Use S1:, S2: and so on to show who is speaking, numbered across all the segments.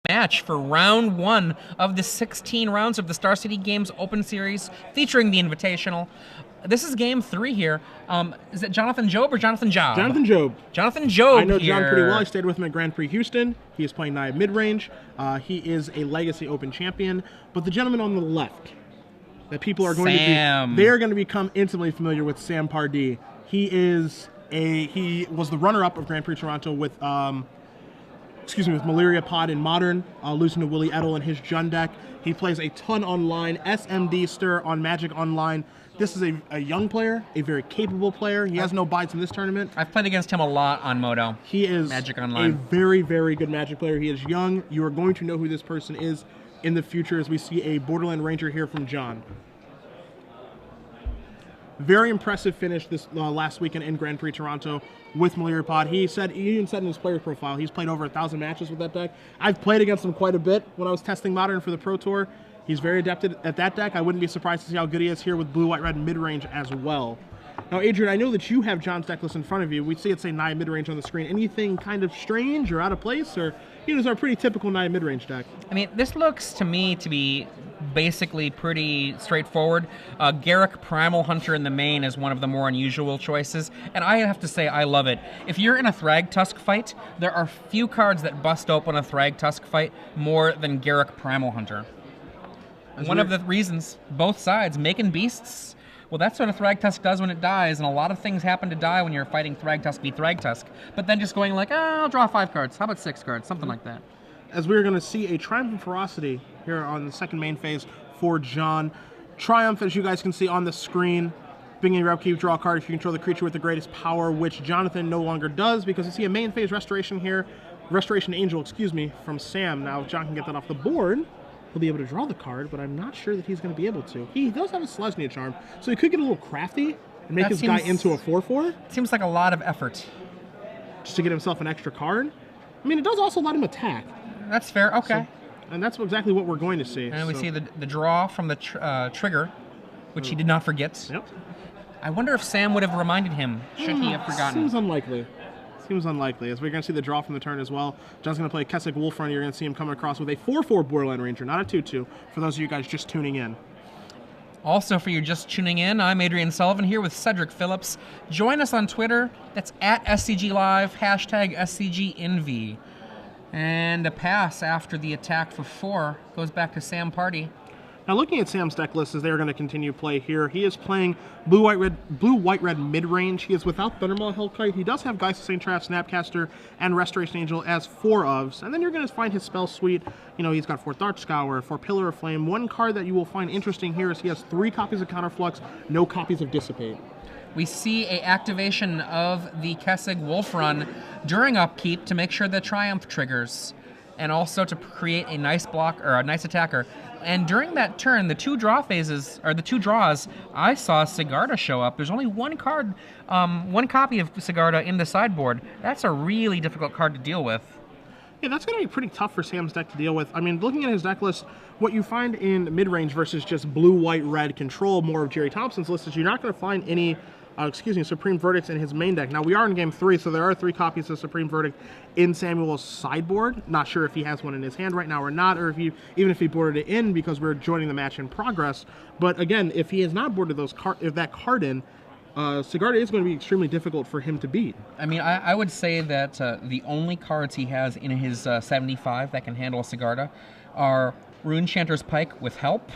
S1: match for round 1 of the 16 rounds of the Star City Games Open Series featuring the Invitational. This is game 3 here. Is it Jonathan Job or Jonathan Job?
S2: Jonathan Job.
S1: Jonathan Job.
S2: I know
S1: here.
S2: John pretty well. I stayed with him at Grand Prix Houston. He is playing Naya mid-range. He is a Legacy Open champion. But the gentleman on the left, that people are going to be, they are going to become intimately familiar with Sam Pardee. He was the runner-up of Grand Prix Toronto with Malaria Pod in Modern, losing to Willie Edel and his Jund deck. He plays a ton online, SMD Stir on Magic Online. This is a young player, a very capable player. He has no bites in this tournament.
S1: I've played against him a lot on Moto.
S2: He is
S1: Magic Online.
S2: A very, very good Magic player. He is young. You are going to know who this person is in the future as we see a Borderland Ranger here from John. Very impressive finish this last weekend in Grand Prix Toronto with Malaria Pod. He even said in his player profile, he's played over 1,000 matches with that deck. I've played against him quite a bit when I was testing Modern for the Pro Tour. He's very adept at that deck. I wouldn't be surprised to see how good he is here with blue, white, red mid-range as well. Now, Adrian, I know that you have John's deck list in front of you. We see it say Naya mid-range on the screen. Anything kind of strange or out of place? Or, it's our pretty typical Naya mid-range deck.
S1: I mean, this looks to me to be basically pretty straightforward. Garruk Primal Hunter in the main is one of the more unusual choices, and I have to say I love it. If you're in a Thragtusk fight, there are few cards that bust open a Thragtusk fight more than Garruk Primal Hunter. One of the reasons, both sides, making beasts, well, that's what a Thragtusk does when it dies, and a lot of things happen to die when you're fighting Thragtusk v Thragtusk. But then just going like, I'll draw 5 cards. How about 6 cards? Something like that.
S2: As we're going to see a Triumph of Ferocity here on the second main phase for John. Triumph, as you guys can see on the screen, being a red keep, draw a card if you control the creature with the greatest power, which Jonathan no longer does because you see a main phase Restoration here. Restoration Angel, from Sam. Now, if John can get that off the board, he'll be able to draw the card, but I'm not sure that he's going to be able to. He does have a Selesnya Charm, so he could get a little crafty and make his guy into a 4/4.
S1: Seems like a lot of effort.
S2: Just to get himself an extra card. I mean, it does also let him attack.
S1: That's fair, okay.
S2: And that's exactly what we're going to see.
S1: And we see the draw from the trigger, which he did not forget.
S2: Yep.
S1: I wonder if Sam would have reminded him, should he have forgotten.
S2: Seems unlikely. As we're going to see the draw from the turn as well. John's going to play Kessig Wolfrun. You're going to see him coming across with a 4/4 Borderland Ranger, not a 2/2, for those of you guys just tuning in.
S1: Also, for you just tuning in, I'm Adrian Sullivan here with Cedric Phillips. Join us on Twitter. That's at SCG Live, hashtag SCGInvi. And a pass after the attack for 4 goes back to Sam Pardee.
S2: Now, looking at Sam's deck list as they are going to continue play here, he is playing blue, white, red mid-range. He is without Thundermaw Hellkite. He does have Geist of St. Trapp, Snapcaster, and Restoration Angel as 4 ofs. And then you're going to find his spell suite. He's got 4 Dark Scour, 4 Pillar of Flame. One card that you will find interesting here is he has 3 copies of Counterflux, no copies of Dissipate.
S1: We see a activation of the Kessig Wolfrun during upkeep to make sure the Triumph triggers, and also to create a nice block or a nice attacker. And during that turn, the 2 draws, I saw Sigarda show up. There's only one card, one copy of Sigarda in the sideboard. That's a really difficult card to deal with.
S2: Yeah, that's going to be pretty tough for Sam's deck to deal with. I mean, looking at his deck list, what you find in mid-range versus just blue, white, red control, more of Jerry Thompson's list, is you're not going to find any Supreme Verdicts in his main deck. Now, we are in game 3, so there are 3 copies of Supreme Verdict in Samuel's sideboard. Not sure if he has one in his hand right now or not, or even if he boarded it in because we're joining the match in progress. But again, if he has not boarded that card in, Sigarda is going to be extremely difficult for him to beat.
S1: I mean, I would say that the only cards he has in his 75 that can handle Sigarda are Runechanter's Pike with help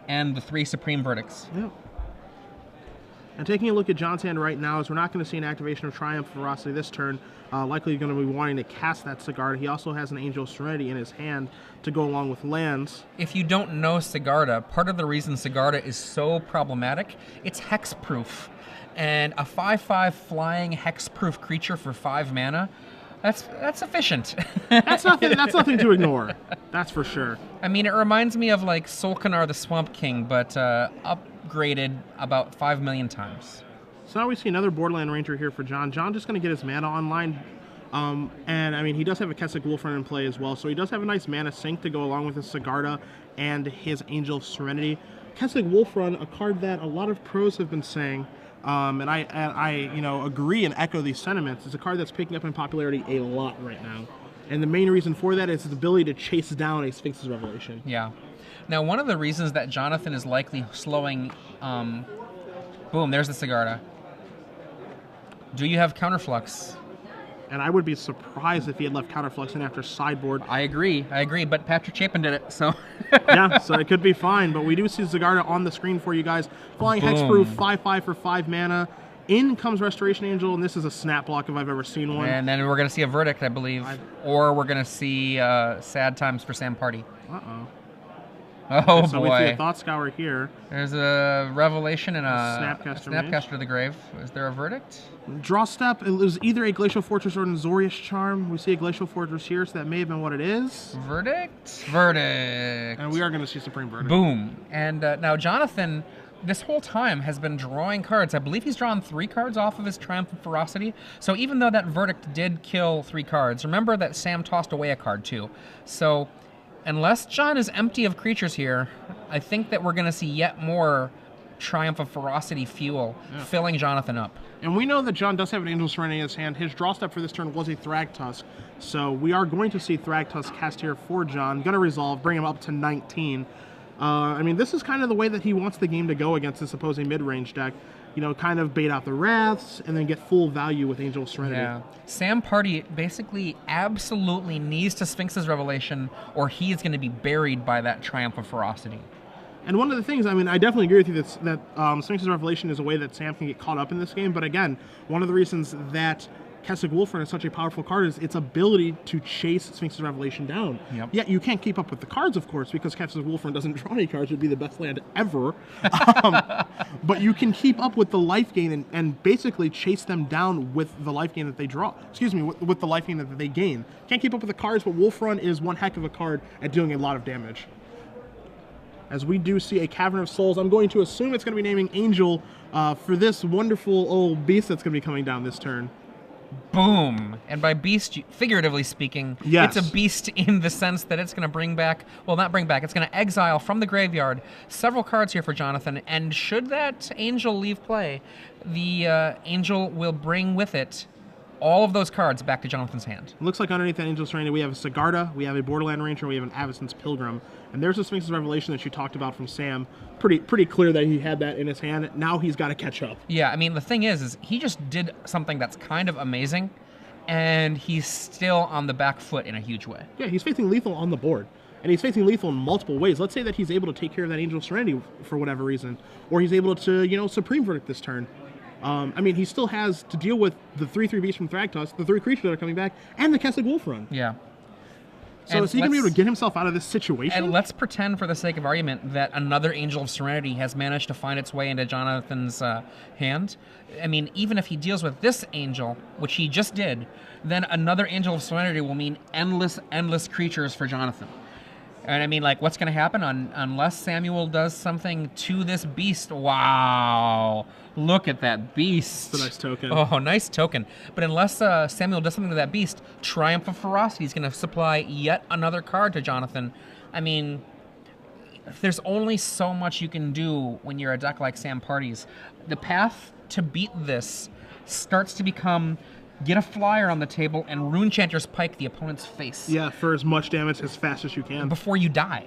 S1: and the 3 Supreme Verdicts.
S2: Yeah. And taking a look at John's hand right now, is we're not going to see an activation of Triumph Ferocity this turn. Likely going to be wanting to cast that Sigarda. He also has an Angel of Serenity in his hand to go along with lands.
S1: If you don't know Sigarda, part of the reason Sigarda is so problematic, it's hexproof. And a 5/5 flying hexproof creature for 5 mana, that's efficient.
S2: That's nothing to ignore. That's for sure.
S1: I mean, it reminds me of like Solkanar the Swamp King, but upgraded about 5 million times.
S2: So now we see another Borderland Ranger here for John. John just going to get his mana online. And I mean, he does have a Kessig Wolfrun in play as well, so he does have a nice mana sink to go along with his Sigarda and his Angel of Serenity. Kessig Wolfrun, a card that a lot of pros have been saying, and I agree and echo these sentiments. It's a card that's picking up in popularity a lot right now. And the main reason for that is its ability to chase down a Sphinx's Revelation.
S1: Yeah. Now, one of the reasons that Jonathan is likely slowing... boom, there's the Sigarda. Do you have Counterflux?
S2: And I would be surprised if he had left Counterflux in after sideboard.
S1: I agree, but Patrick Chapin did it, so...
S2: Yeah, so it could be fine, but we do see Sigarda on the screen for you guys. Flying Hexproof, 5/5 for 5 mana. In comes Restoration Angel, and this is a snap block if I've ever seen one.
S1: And then we're going to see a Verdict, I believe. Or we're going to see Sad Times for Sam Pardee.
S2: Uh-oh.
S1: Oh,
S2: okay, so
S1: boy.
S2: we see a Thought Scour here.
S1: There's a Revelation and a
S2: Snapcaster
S1: to the grave. Is there a Verdict?
S2: Draw step. It was either a Glacial Fortress or an Azorius Charm. We see a Glacial Fortress here, so that may have been what it is.
S1: Verdict?
S2: And we are going to see Supreme Verdict.
S1: Boom. And now Jonathan, this whole time, has been drawing cards. I believe he's drawn 3 cards off of his Triumph of Ferocity. So even though that Verdict did kill 3 cards, remember that Sam tossed away a card too. So unless John is empty of creatures here, I think that we're going to see yet more Triumph of Ferocity fuel filling Jonathan up.
S2: And we know that John does have an Angel Serenity in his hand. His draw step for this turn was a Thragtusk. So we are going to see Thragtusk cast here for John. Going to resolve, bring him up to 19. I mean, this is kind of the way that he wants the game to go against this opposing mid-range deck. You know, kind of bait out the Wraths and then get full value with Angel Serenity.
S1: Yeah. Sam Pardee basically absolutely needs to Sphinx's Revelation or he's going to be buried by that Triumph of Ferocity.
S2: And one of the things, I mean, I definitely agree with you that Sphinx's Revelation is a way that Sam can get caught up in this game. But again, one of the reasons that Kessig Wolfrun is such a powerful card is its ability to chase Sphinx's Revelation down.
S1: Yep.
S2: Yet you can't keep up with the cards, of course, because Kessig Wolfrun doesn't draw any cards. It would be the best land ever. But you can keep up with the life gain and basically chase them down with the life gain that they draw. Excuse me, with the life gain that they gain. Can't keep up with the cards, but Wolfrun is one heck of a card at doing a lot of damage. As we do see a Cavern of Souls, I'm going to assume it's going to be naming Angel for this wonderful old beast that's going to be coming down this turn.
S1: Boom. And by beast, figuratively speaking,
S2: yes,
S1: it's a beast in the sense that it's going to bring back, well, not bring back, it's going to exile from the graveyard several cards here for Jonathan. And should that Angel leave play, the Angel will bring with it all of those cards back to Jonathan's hand.
S2: It looks like underneath that Angel Serenity, we have a Sigarda, we have a Borderland Ranger, we have an Avacyn's Pilgrim. And there's the Sphinx's Revelation that you talked about from Sam. Pretty clear that he had that in his hand. Now he's got to catch up.
S1: Yeah, I mean, the thing is he just did something that's kind of amazing, and he's still on the back foot in a huge way.
S2: Yeah, he's facing lethal on the board. And he's facing lethal in multiple ways. Let's say that he's able to take care of that Angel Serenity for whatever reason. Or he's able to, you know, Supreme Verdict this turn. I mean, he still has to deal with the 3/3 beast from Thragtusk, the 3 creatures that are coming back, and the Kessig Wolfrun.
S1: Yeah.
S2: So is he going to be able to get himself out of this situation?
S1: And let's pretend, for the sake of argument, that another Angel of Serenity has managed to find its way into Jonathan's hand. I mean, even if he deals with this Angel, which he just did, then another Angel of Serenity will mean endless creatures for Jonathan. And I mean, like, what's going to happen unless Samuel does something to this beast? Wow. Look at that beast.
S2: It's a nice token.
S1: Oh, nice token. But unless Samuel does something to that beast, Triumph of Ferocity is going to supply yet another card to Jonathan. I mean, there's only so much you can do when you're a deck like Sam Pardee's. The path to beat this starts to become... get a flyer on the table and Runechanter's Pike the opponent's face.
S2: Yeah, for as much damage as fast as you can.
S1: Before you die.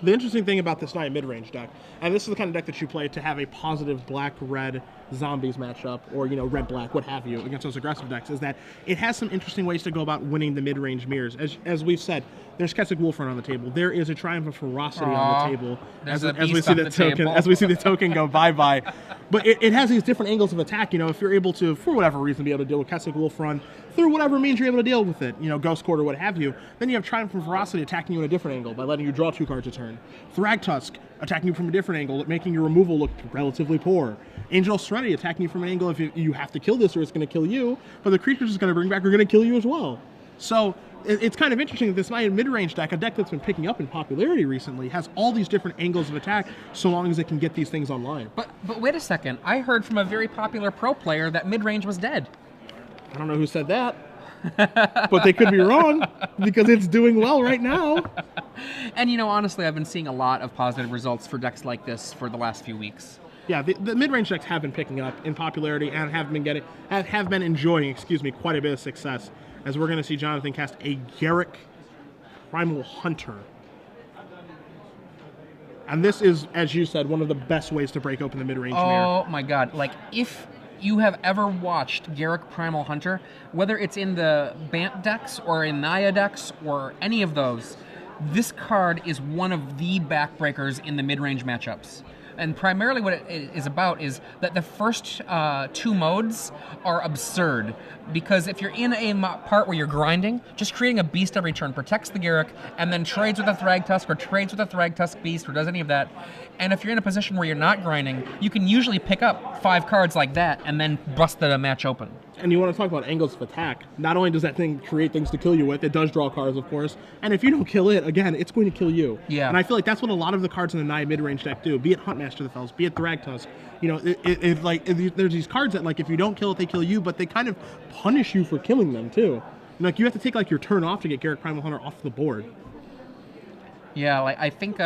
S2: The interesting thing about this Night mid-range deck, and this is the kind of deck that you play to have a positive black-red zombies matchup, or, you know, red-black, what have you, against those aggressive decks, is that it has some interesting ways to go about winning the mid-range mirrors. As we've said, there's Kessig Wolfrun on the table. There is a Triumph of Ferocity on the table. As we see the token, as we see the token go bye-bye. But it has these different angles of attack. You know, if you're able to, for whatever reason, be able to deal with Kessig Wolfrun through whatever means you're able to deal with it, you know, Ghost Court or what have you, then you have Triumph of Ferocity attacking you in a different angle by letting you draw 2 cards a turn. Thragtusk attacking you from a different angle, making your removal look relatively poor. Angel of Serenity attacking you from an angle if you have to kill this or it's going to kill you, but the creatures it's going to bring back are going to kill you as well. So it's kind of interesting that this Night mid-range deck, a deck that's been picking up in popularity recently, has all these different angles of attack so long as it can get these things online.
S1: But wait a second. I heard from a very popular pro player that mid-range was dead.
S2: I don't know who said that, but they could be wrong because it's doing well right now.
S1: And, you know, honestly, I've been seeing a lot of positive results for decks like this for the last few weeks.
S2: Yeah, the mid-range decks have been picking up in popularity and have been enjoying, quite a bit of success. as we're going to see Jonathan cast a Garrick Primal Hunter. And this is, as you said, one of the best ways to break open the mid-range mirror.
S1: Oh my god. Like, if you have ever watched Garrick Primal Hunter, whether it's in the Bant decks or in Naya decks or any of those, this card is one of the backbreakers in the mid-range matchups. And primarily what it is about is that the first two modes are absurd. Because if you're in a part where you're grinding, just creating a beast every turn protects the Garrick, and then trades with a Thragtusk or trades with a Thragtusk beast or does any of that. And if you're in a position where you're not grinding, you can usually pick up 5 cards like that and then bust the match open.
S2: And you want to talk about angles of attack. Not only does that thing create things to kill you with, it does draw cards, of course. And if you don't kill it, again, it's going to kill you.
S1: Yeah.
S2: And I feel like that's what a lot of the cards in the Naya mid-range deck do. Be it Huntmaster of the Fells, be it Thragtusk. You know, there's these cards that, like, if you don't kill it, they kill you, but they kind of punish you for killing them, too. And, like, you have to take, like, your turn off to get Garrick Primal Hunter off the board.
S1: Yeah, like I think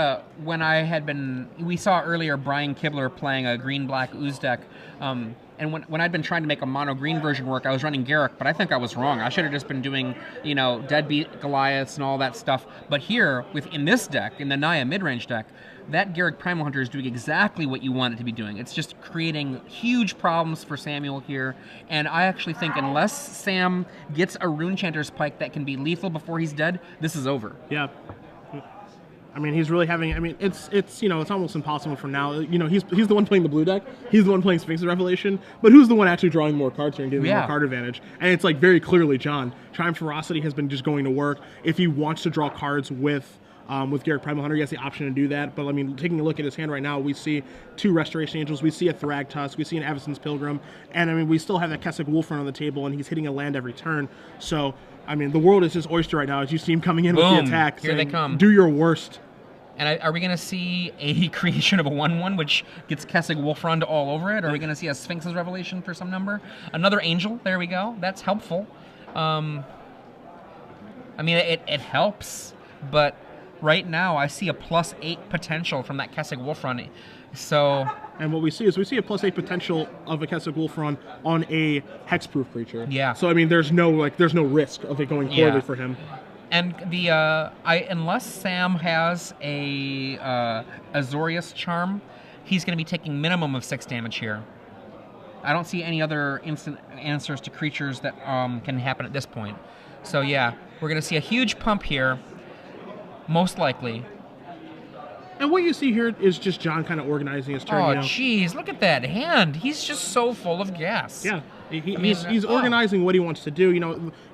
S1: when we saw earlier Brian Kibler playing a green-black Ooze deck, and when I'd been trying to make a mono-green version work, I was running Garrick, but I think I was wrong. I should have just been doing, Deadbeat Goliaths and all that stuff. But here, in this deck, in the Naya mid-range deck, that Garrick Primal Hunter is doing exactly what you want it to be doing. It's just creating huge problems for Samuel here, and I actually think unless Sam gets a Runechanter's Pike that can be lethal before he's dead, this is over.
S2: Yeah. I mean, he's really having. I mean, it's almost impossible for now. He's the one playing the blue deck. He's the one playing Sphinx's Revelation. But who's the one actually drawing more cards here and getting more card advantage? And it's like very clearly John. Triumph Ferocity has been just going to work. If he wants to draw cards with Garrick Primal Hunter, he has the option to do that. But I mean, taking a look at his hand right now, we see 2 Restoration Angels, we see a Thragtusk, we see an Avacyn's Pilgrim, and I mean, we still have that Kessig Wolfrun on the table, and he's hitting a land every turn. So I mean, the world is his oyster right now as you see him coming in with the attack.
S1: Here they come.
S2: Do your worst.
S1: And are we going to see a creation of a 1/1 which gets Kessig Wolfrun all over it? Or are we going to see a Sphinx's Revelation for some number? Another Angel, there we go. That's helpful. I mean, it helps, but right now I see a +8 potential from that Kessig Wolfrun. So...
S2: And what we see is a +8 potential of a Kessig Wolfrun on a hexproof creature.
S1: Yeah.
S2: So I mean, there's no risk of it going poorly for him.
S1: And unless Sam has a Azorius Charm, he's going to be taking minimum of 6 damage here. I don't see any other instant answers to creatures that can happen at this point. So yeah, we're going to see a huge pump here, most likely.
S2: And what you see here is just John kind of organizing his turn.
S1: Oh, jeez, look at that hand. He's just so full of gas.
S2: Yeah. He's organizing what he wants to do.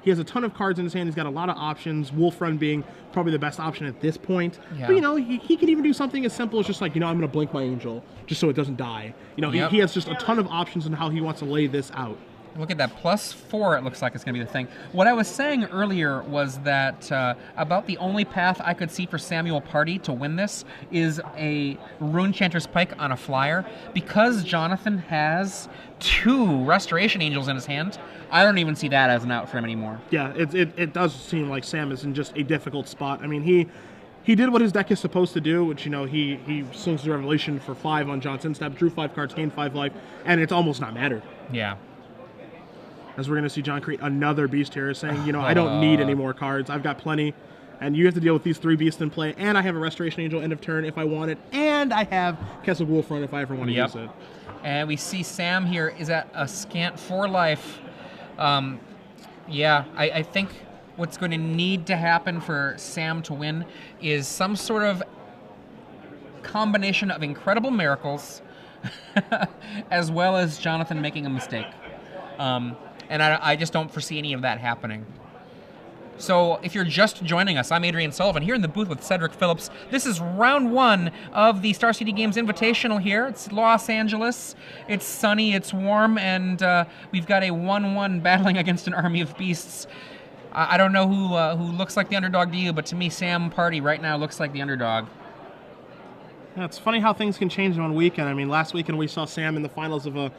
S2: He has a ton of cards in his hand. He's got a lot of options. Wolfrun being probably the best option at this point.
S1: Yeah.
S2: But, he can even do something as simple as just like, I'm going to blink my Angel just so it doesn't die. He has just a ton of options on how he wants to lay this out.
S1: Look at that, +4 it looks like it's going to be the thing. What I was saying earlier was that about the only path I could see for Samuel Pardee to win this is a Runechanter's Pike on a flyer. Because Jonathan has 2 Restoration Angels in his hand, I don't even see that as an out for him anymore.
S2: Yeah, it does seem like Sam is in just a difficult spot. I mean, he did what his deck is supposed to do, which, he swings the Revelation for 5 on Johnson Step, drew 5 cards, gained 5 life, and it's almost not mattered.
S1: Yeah.
S2: As we're going to see John create another beast here, saying, I don't need any more cards. I've got plenty, and you have to deal with these 3 beasts in play, and I have a Restoration Angel end of turn if I want it, and I have Kessig Wolfrun if I ever want to use it.
S1: And we see Sam here is at a scant 4 life. I think what's going to need to happen for Sam to win is some sort of combination of incredible miracles as well as Jonathan making a mistake. And I just don't foresee any of that happening. So if you're just joining us, I'm Adrian Sullivan here in the booth with Cedric Phillips. This is round 1 of the Star City Games Invitational here. It's Los Angeles. It's sunny, it's warm, and we've got a 1/1 battling against an army of beasts. I don't know who looks like the underdog to you, but to me, Sam Pardee right now looks like the underdog.
S2: Yeah, it's funny how things can change in one weekend. I mean, last weekend we saw Sam in the finals of a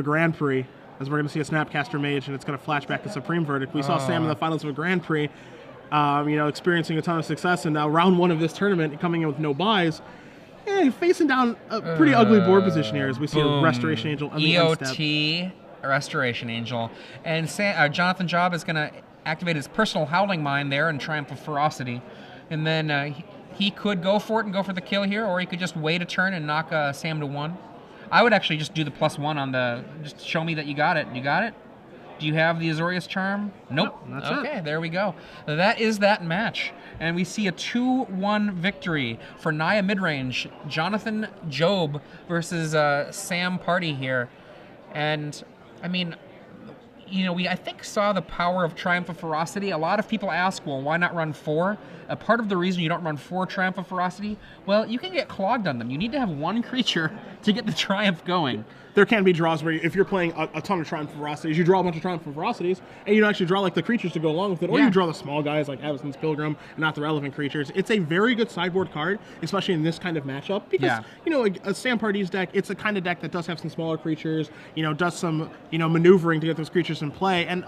S2: Grand Prix, as we're going to see a Snapcaster Mage, and it's going to flash back to Supreme Verdict. We saw Sam in the finals of a Grand Prix, experiencing a ton of success, and now round 1 of this tournament, coming in with no buys, facing down a pretty ugly board position here, as we see a Restoration Angel on the end step.
S1: EOT, Restoration Angel. And Jonathan Job is going to activate his personal Howling Mine there and Triumph of Ferocity. And then he could go for it and go for the kill here, or he could just wait a turn and knock Sam to 1. I would actually just do the +1 on the... Just show me that you got it. You got it? Do you have the Azorius Charm? Nope.
S2: That's
S1: okay,
S2: it.
S1: there we go. That is that match. And we see a 2-1 victory for Naya midrange. Jonathan Job versus Sam Pardee here. And, I mean... we, I think, saw the power of Triumph of Ferocity. A lot of people ask, well, why not run 4? A part of the reason you don't run 4 Triumph of Ferocity, well, you can get clogged on them. You need to have 1 creature to get the Triumph going.
S2: There can be draws where if you're playing a ton of Triumph of Ferocities, you draw a bunch of Triumph of Ferocities, and you don't actually draw like the creatures to go along with it, or you draw the small guys like Avacyn's Pilgrim, and not the relevant creatures. It's a very good sideboard card, especially in this kind of matchup, because, a Sam Pardee's deck, it's a kind of deck that does have some smaller creatures, does some, maneuvering to get those creatures in play, and